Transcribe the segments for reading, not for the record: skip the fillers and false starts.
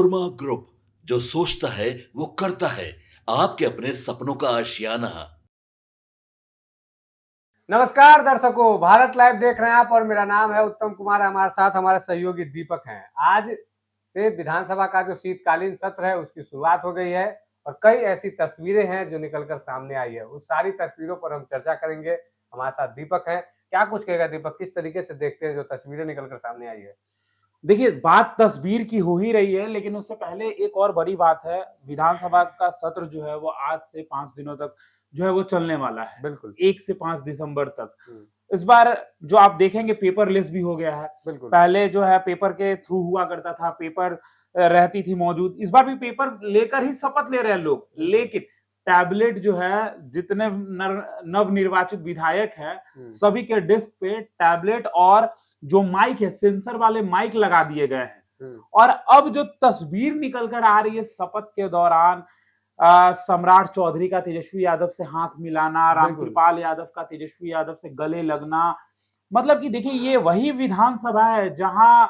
Korma group, जो सोचता है वो करता है। आपके अपने सपनों का आशियाना। नमस्कार दर्शकों, भारत लाइव देख रहे हैं आप और मेरा नाम है उत्तम कुमार। हमारे साथ हमारे सहयोगी दीपक हैं। आज से विधानसभा का जो शीतकालीन सत्र है उसकी शुरुआत हो गई है और कई ऐसी तस्वीरें हैं जो निकलकर सामने आई है। उस सारी तस्वीरों पर हम चर्चा करेंगे। हमारे साथ दीपक है। क्या कुछ कहेगा दीपक, किस तरीके से देखते हैं जो तस्वीरें निकलकर सामने आई है? देखिए, बात तस्वीर की हो ही रही है, लेकिन उससे पहले एक और बड़ी बात है। विधानसभा का सत्र जो है वो आज से 5 दिनों तक जो है वो चलने वाला है। बिल्कुल। 1 से 5 दिसंबर तक। इस बार जो आप देखेंगे पेपरलेस भी हो गया है। बिल्कुल। पहले जो है पेपर के थ्रू हुआ करता था, पेपर रहती थी मौजूद। इस बार भी पेपर लेकर ही शपथ ले रहे हैं लोग, लेकिन टैबलेट जो है, जितने नवनिर्वाचित विधायक हैं सभी के डेस्क पे टैबलेट और जो माइक है, सेंसर वाले माइक लगा दिए गए हैं। और अब जो तस्वीर निकल कर आ रही है शपथ के दौरान, सम्राट चौधरी का तेजस्वी यादव से हाथ मिलाना, रामकृपाल यादव का तेजस्वी यादव से गले लगना, मतलब कि देखिए ये वही विधानसभा है जहां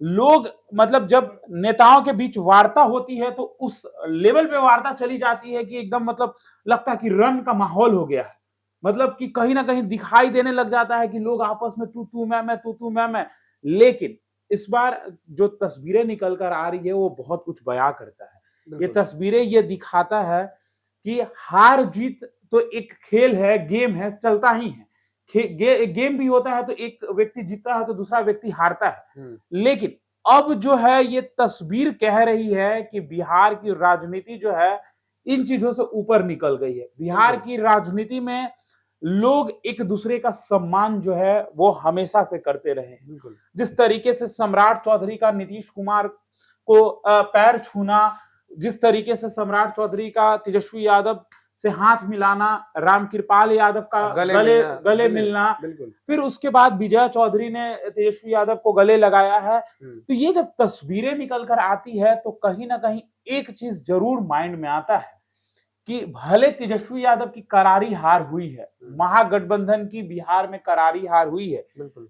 लोग, मतलब जब नेताओं के बीच वार्ता होती है तो उस लेवल पे वार्ता चली जाती है कि एकदम मतलब लगता है कि रन का माहौल हो गया है। मतलब कि कहीं ना कहीं दिखाई देने लग जाता है कि लोग आपस में तू मैं तू मैं। लेकिन इस बार जो तस्वीरें निकल कर आ रही है वो बहुत कुछ बयां करता है। ये तस्वीरें ये दिखाता है कि हार जीत तो एक खेल है, गेम है, चलता ही है। गेम भी होता है तो एक व्यक्ति जीतता है तो दूसरा व्यक्ति हारता है। लेकिन अब जो है ये तस्वीर कह रही है कि बिहार की राजनीति जो है इन चीजों से ऊपर निकल गई है। बिहार की राजनीति में लोग एक दूसरे का सम्मान जो है वो हमेशा से करते रहे हैं। जिस तरीके से सम्राट चौधरी का नीतीश कुमार को पैर छूना, जिस तरीके से सम्राट चौधरी का तेजस्वी यादव से हाथ मिलाना, रामकृपाल यादव का गले मिलना, फिर उसके बाद विजय चौधरी ने तेजस्वी यादव को गले लगाया है। तो ये जब तस्वीरें निकल कर आती है तो कहीं ना कहीं एक चीज जरूर माइंड में आता है कि भले तेजस्वी यादव की करारी हार हुई है, महागठबंधन की बिहार में करारी हार हुई है,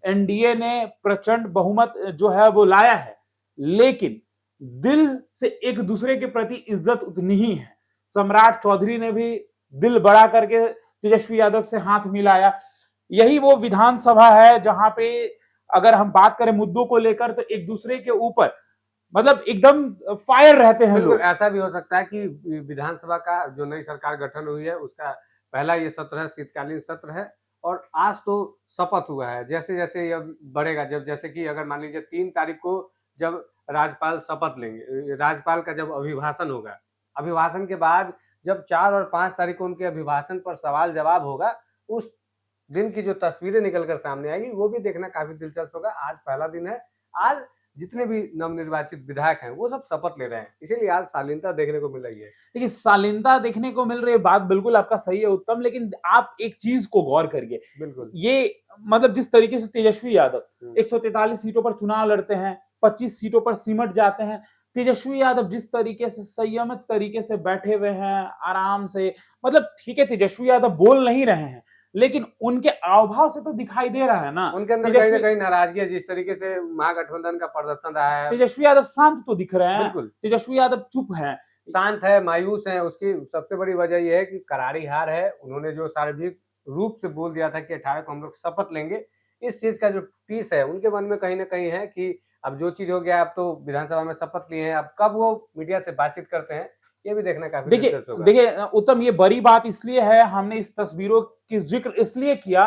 एनडीए ने प्रचंड बहुमत जो है वो लाया है, लेकिन दिल से एक दूसरे के प्रति इज्जत उतनी ही है। सम्राट चौधरी ने भी दिल बड़ा करके तेजस्वी यादव से हाथ मिलाया। यही वो विधानसभा है जहां पे अगर हम बात करें मुद्दों को लेकर तो एक दूसरे के ऊपर मतलब एकदम फायर रहते हैं लोग। ऐसा भी हो सकता है कि विधानसभा का जो नई सरकार गठन हुई है उसका पहला ये सत्र है, शीतकालीन सत्र है और आज तो शपथ हुआ है। जैसे जैसे ये बढ़ेगा, जब जैसे कि अगर मान लीजिए 3 तारीख को जब राज्यपाल शपथ लेंगे, राज्यपाल का जब अभिभाषण होगा, अभिभाषण के बाद जब 4 और 5 तारीख को उनके अभिभाषण पर सवाल जवाब होगा, उस दिन की जो तस्वीरें निकलकर सामने आएगी वो भी देखना काफी दिलचस्प होगा। आज पहला दिन है, आज जितने भी नवनिर्वाचित विधायक हैं वो सब शपथ ले रहे हैं, इसीलिए आज शालीनता देखने को मिल रही है। देखिए, शालीनता देखने को मिल रही है, बात बिल्कुल आपका सही है उत्तम, लेकिन आप एक चीज को गौर करिए। बिल्कुल। ये मतलब जिस तरीके से तेजस्वी यादव 143 सीटों पर चुनाव लड़ते हैं, 25 सीटों पर सिमट जाते हैं, तेजस्वी यादव जिस तरीके से संयमित तरीके से बैठे हुए हैं आराम से, मतलब ठीक है तेजस्वी यादव बोल नहीं रहे हैं लेकिन उनके हावभाव से तो दिखाई दे रहा है ना, उनके अंदर कहीं ना कहीं नाराजगी है। जिस तरीके से महागठबंधन का प्रदर्शन रहा है, तेजस्वी यादव शांत तो दिख रहे हैं। बिल्कुल, तेजस्वी यादव चुप है, शांत है, मायूस है। उसकी सबसे बड़ी वजह यह है कि करारी हार है। उन्होंने जो सार्वजनिक रूप से बोल दिया था कि 18 को हम लोग शपथ लेंगे, इस चीज का जो टीस है उनके मन में कहीं ना कहीं है कि अब जो चीज हो गया, अब तो विधानसभा में शपथ लिए हैं, अब कब वो मीडिया से बातचीत करते हैं ये भी देखना काफी दिलचस्प होगा। देखिए उत्तम, ये बड़ी बात इसलिए है, हमने इस तस्वीरों की जिक्र इसलिए किया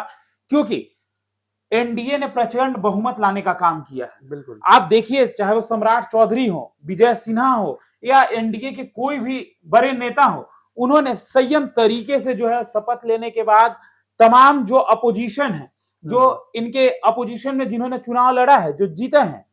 क्योंकि एनडीए ने प्रचंड बहुमत लाने का काम किया है। बिल्कुल, आप देखिए, चाहे वो सम्राट चौधरी हो, विजय सिन्हा हो या एनडीए के कोई भी बड़े नेता हो, उन्होंने संयम तरीके से जो है शपथ लेने के बाद तमाम जो अपोजिशन है, जो इनके अपोजिशन में जिन्होंने चुनाव लड़ा है, जो जीते हैं,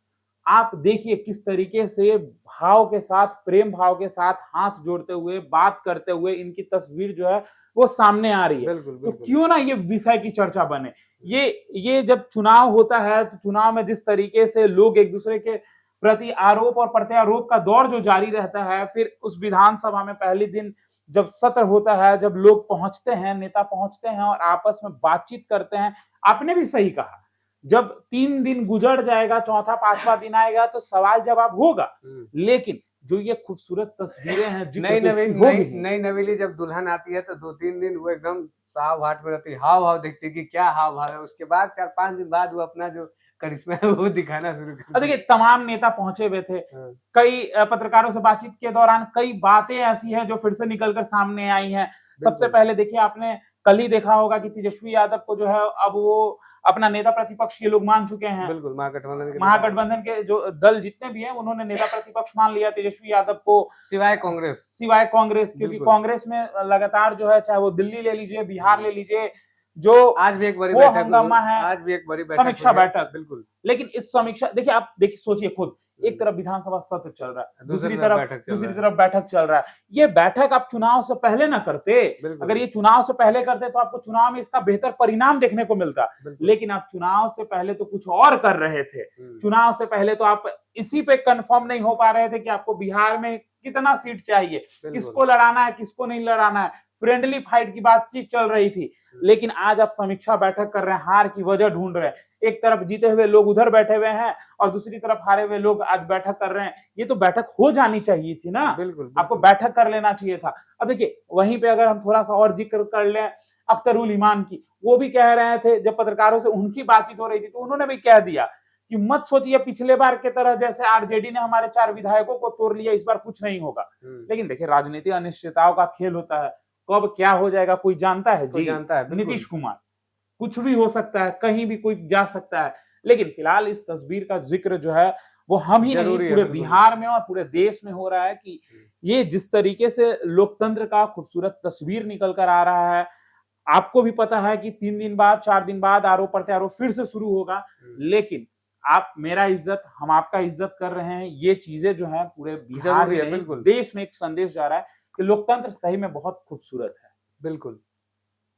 आप देखिए किस तरीके से भाव के साथ, प्रेम भाव के साथ हाथ जोड़ते हुए बात करते हुए इनकी तस्वीर जो है वो सामने आ रही है। तो क्यों ना ये विषय की चर्चा बने। ये जब चुनाव होता है तो चुनाव में जिस तरीके से लोग एक दूसरे के प्रति आरोप और प्रत्यारोप का दौर जो जारी रहता है, फिर उस विधानसभा में पहले दिन जब सत्र होता है, जब लोग पहुंचते हैं, नेता पहुंचते हैं और आपस में बातचीत करते हैं, आपने भी सही कहा, जब 3 दिन गुजर जाएगा, चौथा 5वां दिन आएगा तो सवाल जवाब होगा, लेकिन जो ये खूबसूरत तस्वीरें हैं जिक्र नई तो इसकी नवेली होगी नई ही। नई नवेली जब दुल्हन आती है तो 2-3 दिन वो एकदम साव हाट में रहती है, हाव-भाव देखती है कि क्या हाव-भाव है। उसके बाद 4-5 दिन बाद वो अपना जो करिश्मा है वो दिखाना शुरू अब करती देखिए है। तमाम नेता पहुंचे हुए थे। हाँ, कई पत्रकारों से बातचीत के दौरान कई बातें ऐसी हैं जो फिर से निकल कर सामने आई हैं। सबसे बिल्कुल, पहले देखिए आपने कल ही देखा होगा कि तेजस्वी यादव को जो है अब वो अपना नेता प्रतिपक्ष ये लोग मान चुके हैं। बिल्कुल महागठबंधन के नेता महागठबंधन के जो दल जितने भी हैं उन्होंने नेता प्रतिपक्ष मान लिया तेजस्वी यादव को, सिवाय कांग्रेस। सिवाय कांग्रेस, क्योंकि बिल्कुल। कांग्रेस में लगातार जो है चाहे वो दिल्ली ले लीजिए, बिहार ले लीजिए, जो आज भी एक बड़ी वो बैठक हंगामा है, आज भी एक बड़ी बैठक समीक्षा हुई है। बैठक। बिल्कुल, लेकिन इस समीक्षा देखिए आप देखिए सोचिए खुद, एक तरफ विधानसभा सत्र चल रहा है, दूसरी तरफ बैठक चल रहा है। ये बैठक आप चुनाव से पहले ना करते, बिल्कुल, अगर ये चुनाव से पहले करते तो आपको चुनाव में इसका बेहतर परिणाम देखने को मिलता। बिल्कुल। लेकिन आप चुनाव से पहले तो कुछ और कर रहे थे। हुँ, चुनाव से पहले तो आप इसी पे कंफर्म नहीं हो पा रहे थे कि आपको बिहार में कितना सीट चाहिए, बिल्कुल। किसको लड़ाना है, किसको नहीं लड़ाना है। फ्रेंडली फाइट की बातचीत चल रही थी, लेकिन आज आप समीक्षा बैठक कर रहे हैं, हार की वजह ढूंढ रहे हैं। एक तरफ जीते हुए लोग उधर बैठे हुए हैं और दूसरी तरफ हारे हुए लोग आज बैठक कर रहे हैं। ये तो बैठक हो जानी चाहिए थी ना, बिल्कुल, आपको बैठक कर लेना चाहिए था। अब देखिए वहीं पे अगर हम थोड़ा सा और जिक्र कर लें अख्तरुल ईमान की, वो भी कह रहे थे जब पत्रकारों से उनकी बातचीत हो रही थी तो उन्होंने भी कह दिया कि मत सोचिए पिछले बार के तरह जैसे आरजेडी ने हमारे 4 विधायकों को तोड़ लिया, इस बार कुछ नहीं होगा। हुँ, लेकिन देखिए राजनीति अनिश्चितताओं का खेल होता है, कब क्या हो जाएगा कोई जानता है कोई जी? जानता है, बिल्कुल। नीतीश कुमार, कुछ भी हो सकता है, कहीं भी कोई जा सकता है। लेकिन फिलहाल इस तस्वीर का जिक्र जो है वो हम ही नहीं ज़रूरी है, पूरे बिल्कुल। बिहार में और पूरे देश में हो रहा है कि ये जिस तरीके से लोकतंत्र का खूबसूरत तस्वीर निकल कर आ रहा है। आपको भी पता है कि 3 दिन बाद 4 दिन बाद आरोप प्रत्यारोप फिर से शुरू होगा, लेकिन आप मेरा इज्जत हम आपका इज्जत कर रहे हैं। ये चीजें जो है पूरे बिहार ज़रूरी है, में बिल्कुल। देश में एक संदेश जा रहा है कि लोकतंत्र सही में बहुत खूबसूरत है। बिल्कुल।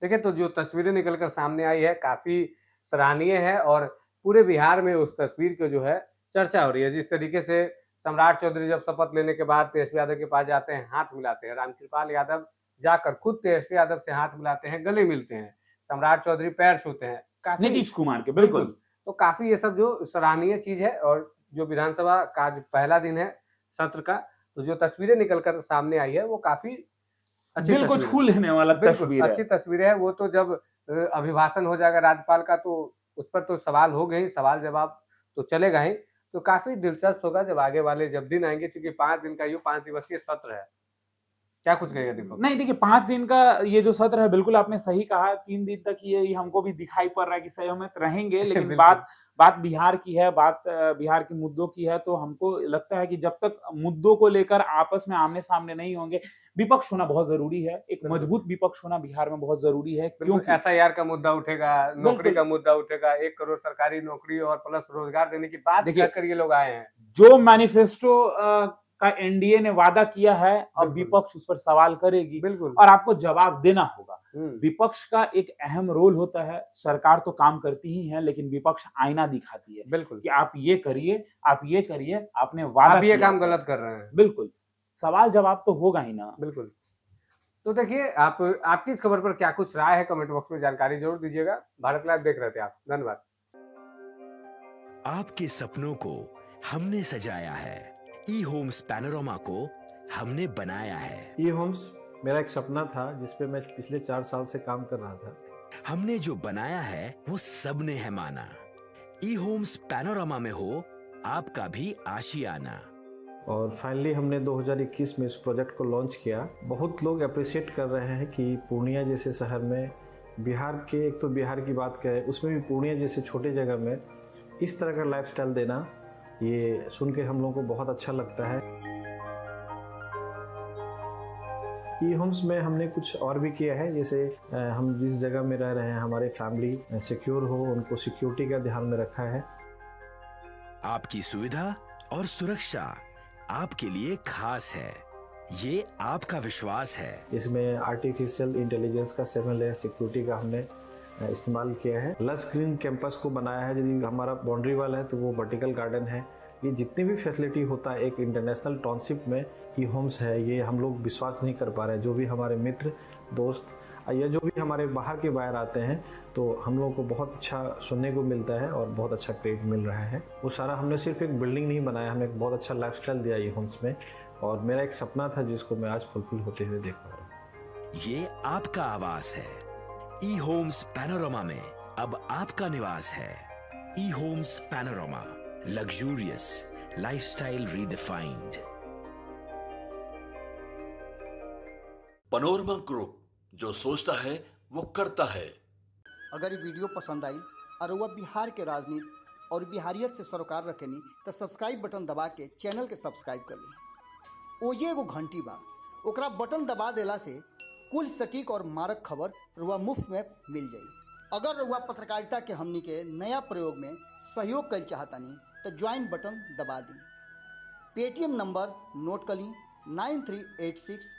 देखिए, तो जो तस्वीरें निकल कर सामने आई है, काफ़ी सराहनीय है और पूरे बिहार में उस तस्वीर की जो है चर्चा हो रही है। जिस तरीके से सम्राट चौधरी जब शपथ लेने के बाद तेजस्वी यादव के पास जाते हैं, हाथ मिलाते हैं। रामकृपाल यादव जाकर खुद तेजस्वी यादव से हाथ मिलाते हैं, गले मिलते हैं। सम्राट चौधरी पैर छूते हैं। काफ़ी नीतीश कुमार के बिल्कुल। तो काफ़ी ये सब जो सराहनीय चीज़ है और जो विधानसभा का जो पहला दिन है सत्र का, तो जो तस्वीरें निकल कर सामने आई है, वो काफ़ी अच्छी दिल को तस्वीर है। छू लेने वाला बिल्कुल, तस्वीर है। अच्छी तस्वीरें हैं। वो तो जब अभिभाषण हो जाएगा राज्यपाल का तो उस पर तो सवाल होंगे ही, सवाल-जवाब तो चलेगा ही। तो काफ़ी दिलचस्प होगा जब आगे वाले जब दिन आएँगे चूँकि 5 दिन का ये 5 दिवसीय सत्र है। क्या कुछ कहेंगे दीपक? नहीं देखिए 5 दिन का ये जो सत्र है बिल्कुल आपने सही कहा। 3 दिन तक ये हमको भी दिखाई पड़ रहा है कि सहमत रहेंगे, लेकिन बिल्कुल। बात बिहार की है, बात बिहार के मुद्दों की है, तो हमको लगता है कि जब तक मुद्दों को लेकर आपस में आमने-सामने नहीं होंगे, विपक्ष होना बहुत ज़रूरी है। एक बिल्कुल। मजबूत विपक्ष होना बिहार में बहुत ज़रूरी है, बिल्कुल, क्योंकि एसआईआर का मुद्दा उठेगा, नौकरी बिल्कुल। का मुद्दा उठेगा, 1 करोड़ सरकारी नौकरी और प्लस रोजगार देने की बात देखिए, कहकर ये लोग आए हैं। जो मैनिफेस्टो का एनडीए ने वादा किया है, अब बिल्कुल। विपक्ष उस पर सवाल करेगी बिल्कुल। और आपको जवाब देना होगा। हुँ, विपक्ष का एक अहम रोल होता है। सरकार तो काम करती ही है, लेकिन विपक्ष आईना दिखाती है बिल्कुल। कि आप ये करिए, आप ये करिए, आपने वादा आप ये किया काम था। गलत कर रहे हैं। बिल्कुल, सवाल जवाब तो होगा ही ना। बिल्कुल। तो देखिए, आप आपकी इस खबर पर क्या कुछ राय है कमेंट बॉक्स में जानकारी ज़रूर दीजिएगा। भारत लाइव देख रहे थे आप। धन्यवाद। आपके सपनों को हमने सजाया है, ई होम्स पैनोरामा को हमने बनाया है। ई होम्स मेरा एक सपना था जिस पे मैं पिछले 4 साल से काम कर रहा था। हमने जो बनाया है वो सबने है माना। ई होम्स पैनोरामा में हो आपका भी आशियाना। और फाइनली हमने 2021 में इस प्रोजेक्ट को लॉन्च किया। बहुत लोग अप्रिशिएट कर रहे हैं कि पूर्णिया जैसे शहर में बिहार के, एक तो बिहार की बात करें उसमें भी पूर्णिया जैसे छोटे जगह में इस तरह का लाइफस्टाइल देना, ये सुन के हम लोगों को बहुत अच्छा लगता है। ई होम्स में हमने कुछ और भी किया है, जैसे हम जिस जगह में रह रहे हैं हमारे फैमिली सिक्योर हो, उनको सिक्योरिटी का ध्यान में रखा है। आपकी सुविधा और सुरक्षा आपके लिए खास है, ये आपका विश्वास है। इसमें आर्टिफिशियल इंटेलिजेंस का 7 लेयर सिक्योरिटी का हमने इस्तेमाल किया है। लस ग्रीन कैंपस को बनाया है। यदि हमारा बाउंड्री वाल है तो वो वर्टिकल गार्डन है। ये जितनी भी फैसिलिटी होता है एक इंटरनेशनल टाउनशिप में ई होम्स है, ये हम लोग विश्वास नहीं कर पा रहे हैं। जो भी हमारे मित्र दोस्त या जो भी हमारे बाहर के बाहर आते हैं तो हम लोगों को बहुत अच्छा सुनने को मिलता है और बहुत अच्छा क्रेडिट मिल रहा है। वो सारा हमने सिर्फ एक बिल्डिंग नहीं बनाया, हमने एक बहुत अच्छा लाइफस्टाइल दिया ई होम्स में। और मेरा एक सपना था जिसको मैं आज फुलफिल होते हुए देख पा रहा हूँ। ये आपका आवास है। ई होम्स पैनोरमा में अब आपका निवास है। E homes Panorama, luxurious lifestyle redefined. Panorama group, जो सोचता है वो करता है। अगर ये वीडियो पसंद आई और वह बिहार के राजनीति और बिहारियत से सरोकार रखेनी तो सब्सक्राइब बटन दबा के चैनल के सब्सक्राइब कर ली। ओजे एगो घंटी बा, ओकरा बटन दबा देला से कुल सटीक और मारक खबर रुआ मुफ्त में मिल जाई। अगर रुआ पत्रकारिता के हमनी के नया प्रयोग में सहयोग कर चाहतानी तो ज्वाइन बटन दबा दी। पेटीएम नंबर नोट कर ली 9386